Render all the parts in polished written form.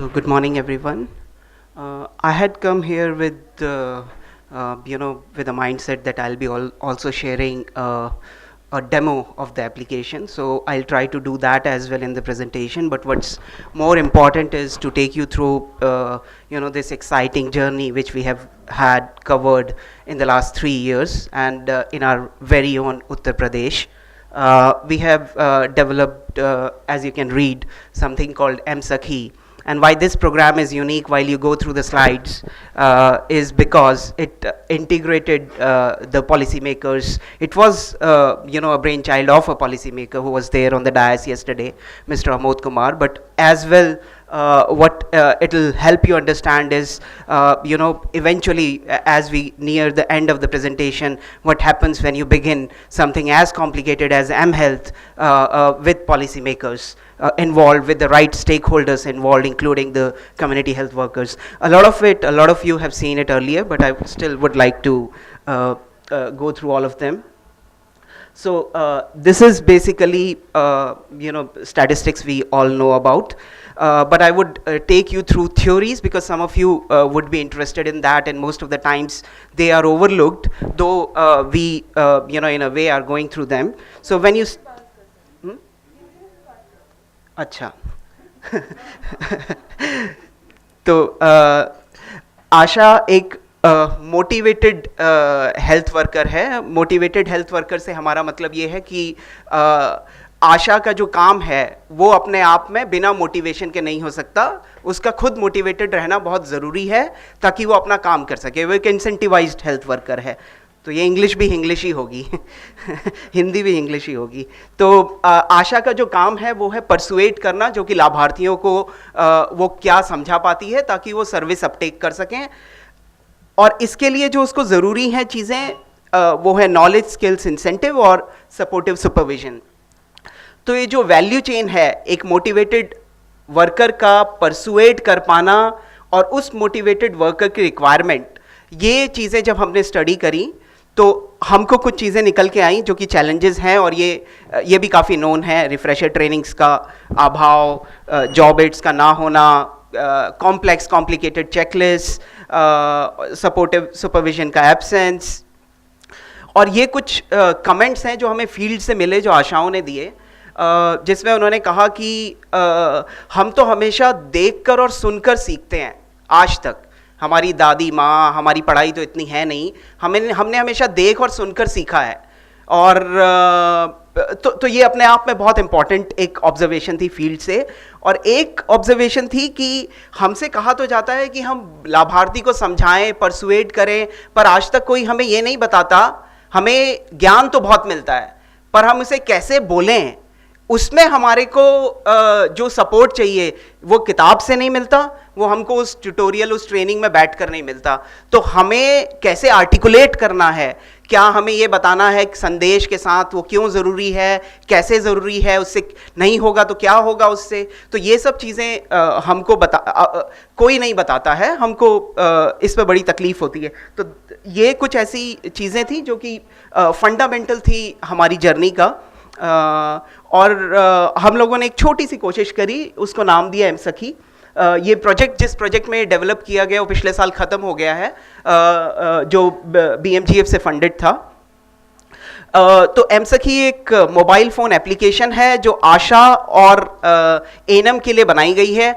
So good morning, everyone. I had come here with, with a mindset that I'll be also sharing a demo of the application. So I'll try to do that as well in the presentation. But what's more important is to take you through, this exciting journey which we have had covered in the last 3 years and in our very own Uttar Pradesh. We have developed, as you can read, something called M-Sakhi. And why this program is unique while you go through the slides is because it integrated the policymakers. It was, a brainchild of a policymaker who was there on the dais yesterday, Mr. Amod Kumar. But as well, what it'll help you understand is, eventually, as we near the end of the presentation, what happens when you begin something as complicated as mHealth with policymakers involved, with the right stakeholders involved, including the community health workers. A lot of you have seen it earlier, but I still would like to go through all of them. So this is basically, statistics we all know about. But I would take you through theories because some of you would be interested in that, and most of the times they are overlooked, though we, in a way are going through them. So when you... अच्छा तो आशा एक motivated health worker है. Motivated health worker से हमारा मतलब ये है कि आशा का जो काम है वो अपने आप में बिना मोटिवेशन के नहीं हो सकता. उसका खुद मोटिवेटेड रहना बहुत ज़रूरी है ताकि वो अपना काम कर सके. वो एक इंसेंटिवाइज्ड हेल्थ वर्कर है. तो ये इंग्लिश भी इंग्लिश ही होगी हिंदी भी इंग्लिश ही होगी. तो आशा का जो काम है वो है परसुएट करना, जो कि लाभार्थियों को वो क्या समझा पाती है ताकि वो सर्विस अपटेक कर सकें. और इसके लिए जो उसको ज़रूरी हैं चीज़ें वो है नॉलेज, स्किल्स, इंसेंटिव और सपोर्टिव सुपरविजन. तो ये जो वैल्यू चेन है, एक मोटिवेटेड वर्कर का परसुएट कर पाना और उस मोटिवेटेड वर्कर की रिक्वायरमेंट, ये चीज़ें जब हमने स्टडी करी तो हमको कुछ चीज़ें निकल के आई जो कि चैलेंजेस हैं, और ये भी काफ़ी नोन है. रिफ्रेशर ट्रेनिंग्स का अभाव, जॉब एड्स का ना होना, कॉम्प्लिकेटेड चेकलिस्ट, सपोर्टिव सुपरविजन का एब्सेंस. और ये कुछ कमेंट्स हैं जो हमें फील्ड से मिले, जो आशाओं ने दिए, जिसमें उन्होंने कहा कि हम तो हमेशा देखकर और सुनकर सीखते हैं. आज तक हमारी दादी माँ, हमारी पढ़ाई तो इतनी है नहीं, हमने हमेशा देख और सुनकर सीखा है. और तो ये अपने आप में बहुत इम्पॉर्टेंट एक ऑब्जर्वेशन थी फील्ड से. और एक ऑब्जर्वेशन थी कि हमसे कहा तो जाता है कि हम लाभार्थी को समझाएं, परसुएट करें, पर आज तक कोई हमें ये नहीं बताता. हमें ज्ञान तो बहुत मिलता है, पर हम उसे कैसे बोलें, उसमें हमारे को जो सपोर्ट चाहिए वो किताब से नहीं मिलता, वो हमको उस ट्यूटोरियल, उस ट्रेनिंग में बैठ कर नहीं मिलता. तो हमें कैसे आर्टिकुलेट करना है, क्या हमें ये बताना है कि संदेश के साथ वो क्यों ज़रूरी है, कैसे ज़रूरी है, उससे नहीं होगा तो क्या होगा उससे. तो ये सब चीज़ें हमको कोई नहीं बताता है, हमको इस पर बड़ी तकलीफ़ होती है. तो ये कुछ ऐसी चीज़ें थी जो कि फंडामेंटल थी हमारी जर्नी का. और हम लोगों ने एक छोटी सी कोशिश करी, उसको नाम दिया M-Sakhi. ये प्रोजेक्ट, जिस प्रोजेक्ट में डेवलप किया गया वो पिछले साल ख़त्म हो गया है, जो BMGF से फंडेड था. तो M-Sakhi एक मोबाइल फ़ोन एप्लीकेशन है जो आशा और एनम के लिए बनाई गई है.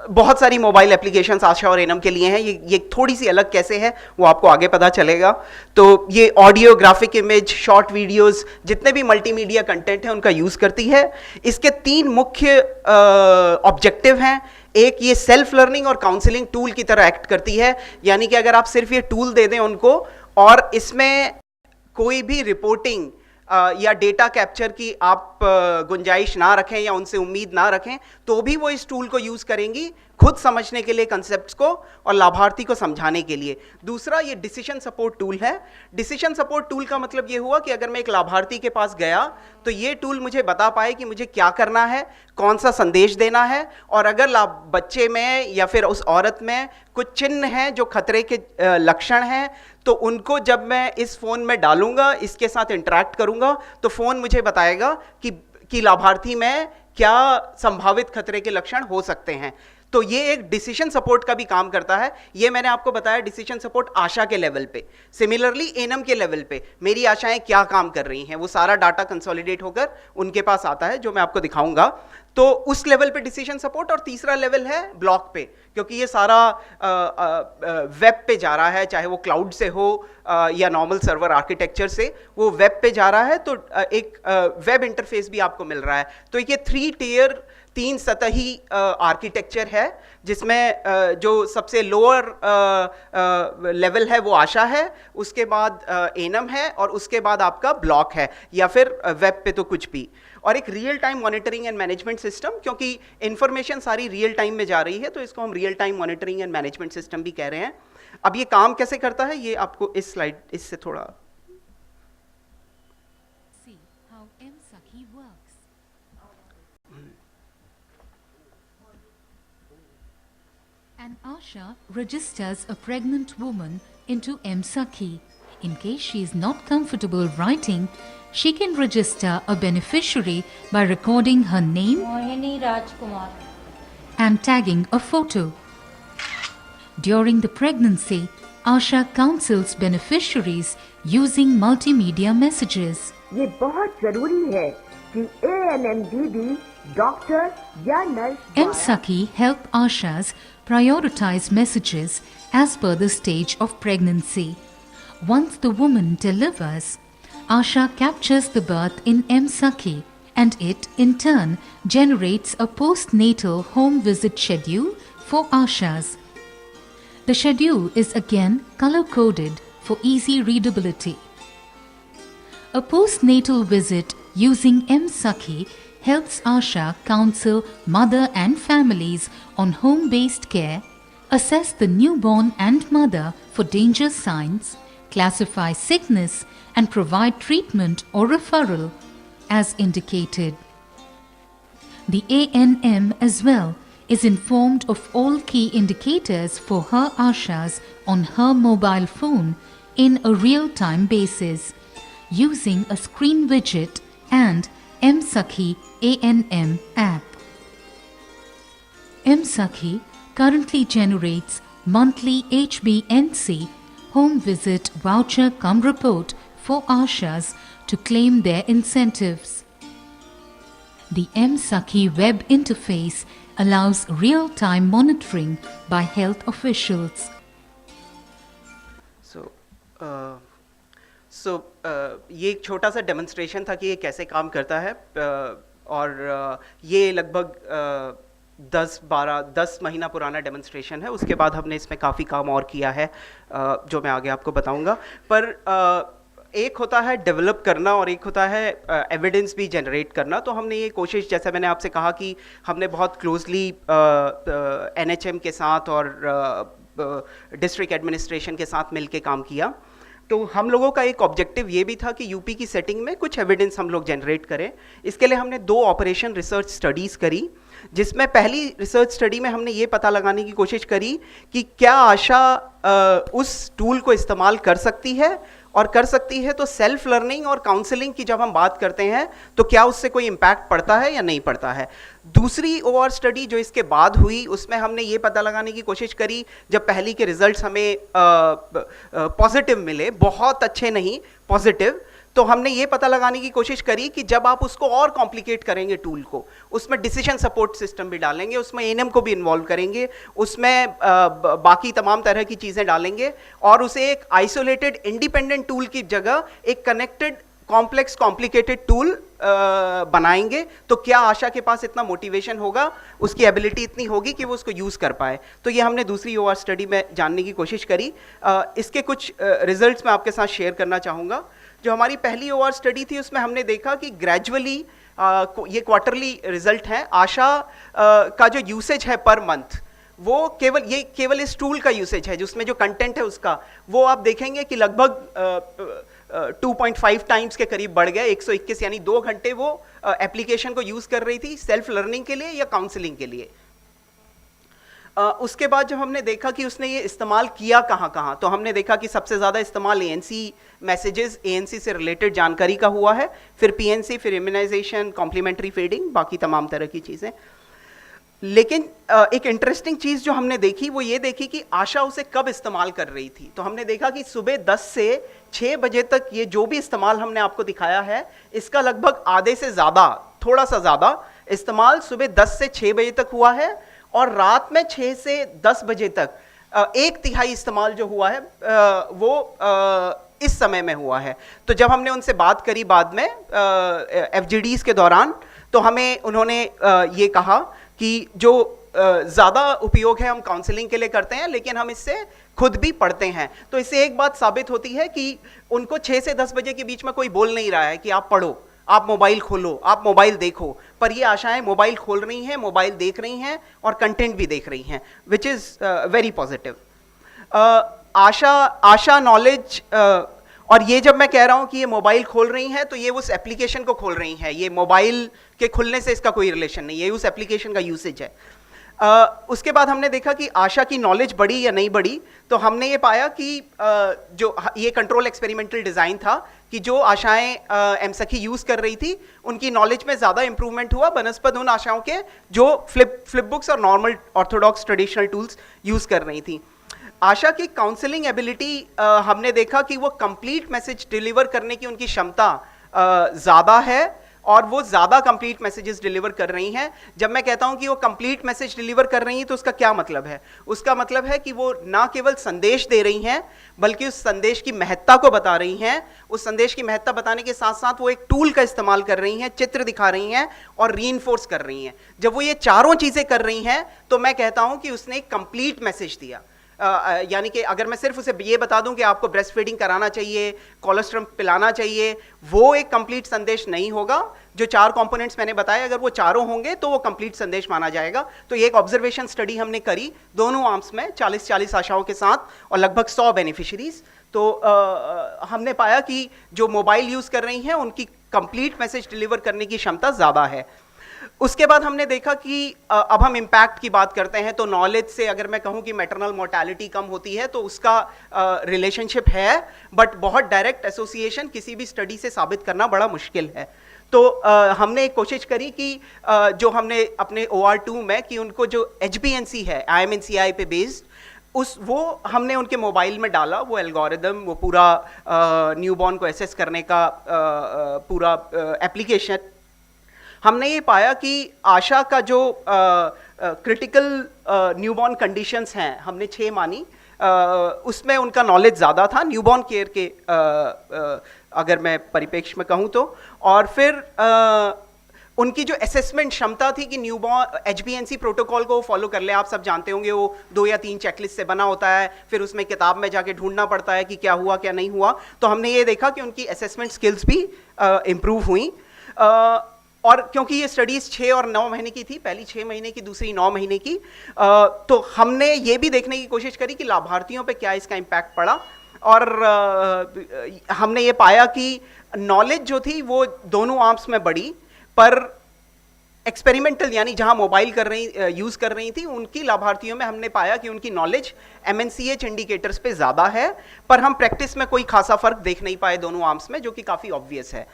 बहुत सारी मोबाइल एप्लीकेशंस आशा और एनम के लिए हैं. ये थोड़ी सी अलग कैसे है वो आपको आगे पता चलेगा. तो ये audio, graphic image, short videos, जितने भी मल्टीमीडिया कंटेंट है उनका यूज़ करती है. इसके 3 मुख्य ऑब्जेक्टिव हैं. एक, ये सेल्फ लर्निंग और काउंसलिंग टूल की तरह एक्ट करती है. यानी कि अगर आप सिर्फ ये टूल दे दें उनको और इसमें कोई भी रिपोर्टिंग या डेटा कैप्चर की आप गुंजाइश ना रखें या उनसे उम्मीद ना रखें, तो भी वो इस टूल को यूज़ करेंगी खुद समझने के लिए कंसेप्ट्स को और लाभार्थी को समझाने के लिए. दूसरा, ये डिसीजन सपोर्ट टूल है. डिसीजन सपोर्ट टूल का मतलब ये हुआ कि अगर मैं एक लाभार्थी के पास गया तो ये टूल मुझे बता पाए कि मुझे क्या करना है, कौन सा संदेश देना है, और अगर बच्चे में या फिर उस औरत में कुछ चिन्ह हैं जो खतरे के लक्षण हैं, तो उनको जब मैं इस फ़ोन में डालूंगा, इसके साथ इंटरैक्ट करूंगा, तो फ़ोन मुझे बताएगा कि लाभार्थी में क्या संभावित खतरे के लक्षण हो सकते हैं. तो ये एक डिसीजन सपोर्ट का भी काम करता है। ये मैंने आपको बताया डिसीजन सपोर्ट आशा के लेवल पे। सिमिलरली एनम के लेवल पे मेरी आशाएं क्या काम कर रही हैं, वो सारा डाटा कंसोलिडेट होकर उनके पास आता है, जो मैं आपको दिखाऊंगा। तो उस लेवल पे डिसीजन सपोर्ट। और तीसरा लेवल है ब्लॉक पे, क्योंकि ये सारा वेब पे जा रहा है, चाहे वो क्लाउड से हो या नॉर्मल सर्वर आर्किटेक्चर से, वो वेब पे जा रहा है, तो एक वेब इंटरफेस भी आपको मिल रहा है। तो ये 3 टियर 3 सतही आर्किटेक्चर है, जिसमें जो सबसे लोअर लेवल है वो आशा है, उसके बाद एनम है, और उसके बाद आपका ब्लॉक है, या फिर वेब पे तो कुछ भी। और एक real time monitoring and management system, क्योंकि इंफॉर्मेशन सारी रियल टाइम में जा रही है, तो इसको हम real time monitoring and management system भी कह रहे हैं। अब ये काम कैसे करता है, ये आपको इस स्लाइड इससे थोड़ा An Asha registers a pregnant woman into M-Sakhi. In case she is not comfortable writing, she can register a beneficiary by recording her name Mohini Rajkumar and tagging a photo. During the pregnancy, Asha counsels beneficiaries using multimedia messages. ये बहुत जरूरी है कि ANMDB doctor या nurse M-Sakhi help Ashas prioritize messages as per the stage of pregnancy. Once the woman delivers, Asha captures the birth in M-Sakhi, and it in turn generates a postnatal home visit schedule for Ashas. The schedule is again color-coded for easy readability. A postnatal visit using M-Sakhi helps Asha counsel mother and families on home-based care, assess the newborn and mother for danger signs, classify sickness, and provide treatment or referral as indicated. The ANM as well is informed of all key indicators for her Ashas on her mobile phone in a real-time basis using a screen widget and M-Sakhi ANM app. M-Sakhi currently generates monthly HBNC home visit voucher cum report for Ashas to claim their incentives. The M-Sakhi web interface allows real-time monitoring by health officials. ये एक छोटा सा demonstration था कि ये कैसे काम करता है, और ये लगभग 10 महीना पुराना डेमोन्स्ट्रेशन है। उसके बाद हमने इसमें काफ़ी काम और किया है, जो मैं आगे आपको बताऊंगा। पर एक होता है डेवलप करना और एक होता है एविडेंस भी जनरेट करना। तो हमने ये कोशिश, जैसा मैंने आपसे कहा कि हमने बहुत क्लोजली NHM के साथ और डिस्ट्रिक्ट एडमिनिस्ट्रेशन के साथ मिलके काम किया। तो हम लोगों का एक ऑब्जेक्टिव ये भी था कि यूपी की सेटिंग में कुछ एविडेंस हम लोग जनरेट करें। इसके लिए हमने 2 ऑपरेशन रिसर्च स्टडीज़ करी, जिसमें पहली रिसर्च स्टडी में हमने ये पता लगाने की कोशिश करी कि क्या आशा उस टूल को इस्तेमाल कर सकती है, और कर सकती है तो सेल्फ लर्निंग और काउंसलिंग की जब हम बात करते हैं तो क्या उससे कोई इम्पैक्ट पड़ता है या नहीं पड़ता है। दूसरी ओआर स्टडी जो इसके बाद हुई, उसमें हमने ये पता लगाने की कोशिश करी, जब पहली के रिजल्ट्स हमें पॉजिटिव मिले, बहुत अच्छे नहीं, पॉजिटिव, तो हमने ये पता लगाने की कोशिश करी कि जब आप उसको और कॉम्प्लिकेट करेंगे टूल को, उसमें डिसीजन सपोर्ट सिस्टम भी डालेंगे, उसमें एनएम को भी इन्वॉल्व करेंगे, उसमें बाकी तमाम तरह की चीज़ें डालेंगे, और उसे एक आइसोलेटेड इंडिपेंडेंट टूल की जगह एक कनेक्टेड कॉम्प्लेक्स कॉम्प्लिकेटेड टूल बनाएंगे, तो क्या आशा के पास इतना मोटिवेशन होगा, उसकी एबिलिटी इतनी होगी कि वो उसको यूज़ कर पाए। तो ये हमने दूसरी ओआर स्टडी में जानने की कोशिश करी। इसके कुछ रिजल्ट्स मैं आपके साथ शेयर करना चाहूँगा। जो हमारी पहली ओआर स्टडी थी, उसमें हमने देखा कि ग्रेजुअली, ये क्वार्टरली रिजल्ट हैं, आशा का जो यूसेज है पर मंथ, वो केवल इस टूल का यूसेज है, जिसमें जो कंटेंट है उसका, वो आप देखेंगे कि लगभग 2.5 टाइम्स के करीब बढ़ गया, 121, यानी 2 घंटे वो एप्लीकेशन को यूज़ कर रही थी सेल्फ लर्निंग के लिए या काउंसलिंग के लिए। उसके बाद जब हमने देखा कि उसने ये इस्तेमाल किया कहाँ, तो हमने देखा कि सबसे ज़्यादा इस्तेमाल ANC मैसेजेस, ANC से रिलेटेड जानकारी का हुआ है, फिर PNC, फिर इम्यूनाइजेशन, कॉम्प्लीमेंट्री फीडिंग, बाकी तमाम तरह की चीज़ें। लेकिन एक इंटरेस्टिंग चीज जो हमने देखी वो ये देखी कि आशा उसे कब इस्तेमाल कर रही थी। तो हमने देखा कि सुबह 10 से 6 बजे तक ये जो भी इस्तेमाल हमने आपको दिखाया है, इसका लगभग आधे से ज्यादा, थोड़ा सा ज्यादा इस्तेमाल सुबह 10 से 6 बजे तक हुआ है, और रात में 6 से 10 बजे तक एक तिहाई इस्तेमाल जो हुआ है वो इस समय में हुआ है। तो जब हमने उनसे बात करी बाद में FGDs के दौरान, तो हमें उन्होंने ये कहा कि जो ज़्यादा उपयोग है हम काउंसलिंग के लिए करते हैं, लेकिन हम इससे खुद भी पढ़ते हैं। तो इससे एक बात साबित होती है कि उनको 6 से 10 बजे के बीच में कोई बोल नहीं रहा है कि आप पढ़ो, आप मोबाइल खोलो, आप मोबाइल देखो, पर ये आशाएं मोबाइल खोल रही हैं, मोबाइल देख रही हैं और कंटेंट भी देख रही हैं, which is very positive. Asha knowledge, और ये जब मैं कह रहा हूं कि ये मोबाइल खोल रही हैं, तो ये उस एप्लीकेशन को खोल रही हैं, ये मोबाइल के खुलने से इसका कोई रिलेशन नहीं है, ये उस एप्लीकेशन का यूसेज है। उसके बाद हमने देखा कि आशा की नॉलेज बढ़ी या नहीं बढ़ी। तो हमने ये पाया कि जो ये कंट्रोल एक्सपेरिमेंटल डिज़ाइन था कि जो आशाएं एमसखी यूज़ कर रही थी उनकी नॉलेज में ज़्यादा इंप्रूवमेंट हुआ बनस्पत उन आशाओं के जो फ्लिप बुक्स और normal Orthodox traditional tools use कर रही थी। आशा की काउंसलिंग एबिलिटी हमने देखा कि वो कंप्लीट मैसेज डिलीवर करने की उनकी क्षमता ज़्यादा है, और वो ज़्यादा कंप्लीट मैसेजेस डिलीवर कर रही हैं। जब मैं कहता हूं कि वो कंप्लीट मैसेज डिलीवर कर रही हैं, तो उसका क्या मतलब है? उसका मतलब है कि वो ना केवल संदेश दे रही हैं, बल्कि उस संदेश की महत्ता को बता रही हैं। उस संदेश की महत्ता बताने के साथ साथ वो एक टूल का इस्तेमाल कर रही हैं, चित्र दिखा रही हैं और रीइंफोर्स कर रही हैं। जब वो ये चारों चीज़ें कर रही हैं, तो मैं कहता हूं कि उसने एक कंप्लीट मैसेज दिया। यानी कि अगर मैं सिर्फ उसे ये बता दूं कि आपको ब्रेस्ट फीडिंग कराना चाहिए, कोलेस्ट्रॉल पिलाना चाहिए, वो एक कंप्लीट संदेश नहीं होगा। जो 4 कंपोनेंट्स मैंने बताए, अगर वो चारों होंगे तो वो कंप्लीट संदेश माना जाएगा। तो ये एक ऑब्जर्वेशन स्टडी हमने करी दोनों आर्म्स में 40-40 आशाओं के साथ और लगभग 100 बेनिफिशरीज। तो हमने पाया कि जो मोबाइल यूज कर रही हैं उनकी कंप्लीट मैसेज डिलीवर करने की क्षमता ज्यादा है। उसके बाद हमने देखा कि अब हम इम्पैक्ट की बात करते हैं। तो नॉलेज से अगर मैं कहूं कि मैटरनल मोर्टेलिटी कम होती है, तो उसका रिलेशनशिप है, बट बहुत डायरेक्ट एसोसिएशन किसी भी स्टडी से साबित करना बड़ा मुश्किल है। तो हमने एक कोशिश करी कि जो हमने अपने OR2 में कि उनको जो HbA1c है IMNCI पे बेस्ड, वो हमने उनके मोबाइल में डाला, वो एल्गोरिदम, वो पूरा न्यूबॉर्न को एसेस करने का पूरा एप्लीकेशन। हमने ये पाया कि आशा का जो क्रिटिकल न्यूबॉर्न कंडीशंस हैं, हमने 6 मानी, उसमें उनका नॉलेज ज़्यादा था न्यूबॉर्न केयर के अगर मैं परिप्रेक्ष्य में कहूँ तो। और फिर उनकी जो असेसमेंट क्षमता थी कि न्यूबॉर्न HbA1c प्रोटोकॉल को फॉलो कर ले। आप सब जानते होंगे वो 2 या 3 चेकलिस्ट से बना होता है, फिर उसमें किताब में जाके ढूंढना पड़ता है कि क्या हुआ क्या नहीं हुआ। तो हमने ये देखा कि उनकी असेसमेंट स्किल्स भी इम्प्रूव हुई। और क्योंकि ये स्टडीज 6 और 9 महीने की थी, पहली 6 महीने की, दूसरी 9 महीने की, तो हमने ये भी देखने की कोशिश करी कि लाभार्थियों पे क्या इसका इम्पैक्ट पड़ा। और हमने ये पाया कि नॉलेज जो थी वो दोनों आर्म्स में बढ़ी, पर एक्सपेरिमेंटल यानी जहां मोबाइल यूज कर रही थी उनकी लाभार्थियों में हमने पाया कि उनकी नॉलेज MNCH इंडिकेटर्स पे ज्यादा है, पर हम प्रैक्टिस में कोई खासा फर्क देख नहीं पाए दोनों आर्म्स में, जो कि काफी ऑब्वियस है।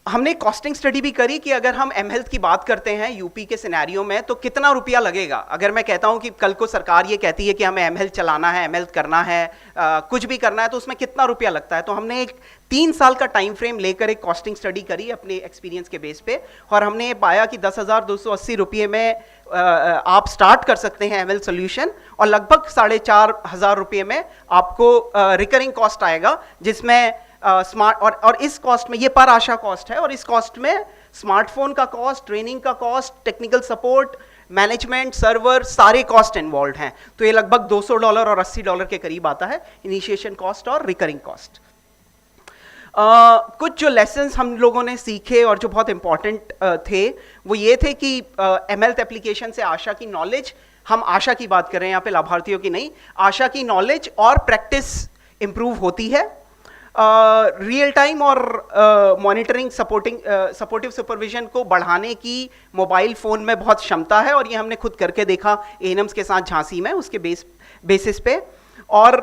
हमने कॉस्टिंग स्टडी भी करी कि अगर हम mHealth की बात करते हैं यूपी के सिनेरियो में, तो कितना रुपया लगेगा। अगर मैं कहता हूं कि कल को सरकार ये कहती है कि हमें mHealth चलाना है, mHealth करना है, कुछ भी करना है, तो उसमें कितना रुपया लगता है। तो हमने एक 3 साल का टाइम फ्रेम लेकर एक कॉस्टिंग स्टडी करी अपने एक्सपीरियंस के बेस पे, और हमने पाया कि 10,280 रुपये में आप स्टार्ट कर सकते हैं mHealth सोल्यूशन, और लगभग 4,500 रुपये में आपको रिकरिंग कॉस्ट आएगा, जिसमें स्मार्ट और इस कॉस्ट में, ये पर आशा कॉस्ट है, और इस कॉस्ट में स्मार्टफोन का कॉस्ट, ट्रेनिंग का cost, technical support, management, server, सारे कॉस्ट इन्वॉल्व हैं। तो ये लगभग $200 और $80 के करीब आता है, इनिशिएशन कॉस्ट और रिकरिंग कॉस्ट। कुछ जो लेसन्स हम लोगों ने सीखे और जो बहुत इंपॉर्टेंट थे, वो ये थे कि mHealth एप्लीकेशन से आशा की नॉलेज, हम आशा की बात कर रहे हैं यहाँ पे, लाभार्थियों की नहीं, आशा की नॉलेज और प्रैक्टिस इंप्रूव होती है। रियल टाइम और मॉनिटरिंग सपोर्टिव सुपरविजन को बढ़ाने की मोबाइल फ़ोन में बहुत क्षमता है, और ये हमने खुद करके देखा ANMs के साथ झांसी में, उसके बेसिस पे। और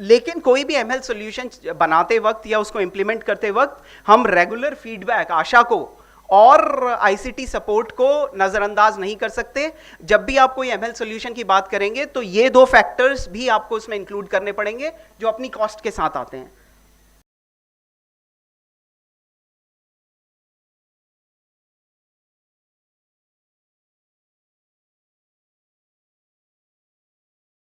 लेकिन कोई भी mHealth सोल्यूशन बनाते वक्त या उसको इम्प्लीमेंट करते वक्त हम रेगुलर फीडबैक आशा को और आईसीटी सपोर्ट को नज़रअंदाज नहीं कर सकते। जब भी आप कोई एमएल सॉल्यूशन की बात करेंगे तो ये दो फैक्टर्स भी आपको उसमें इंक्लूड करने पड़ेंगे जो अपनी कॉस्ट के साथ आते हैं।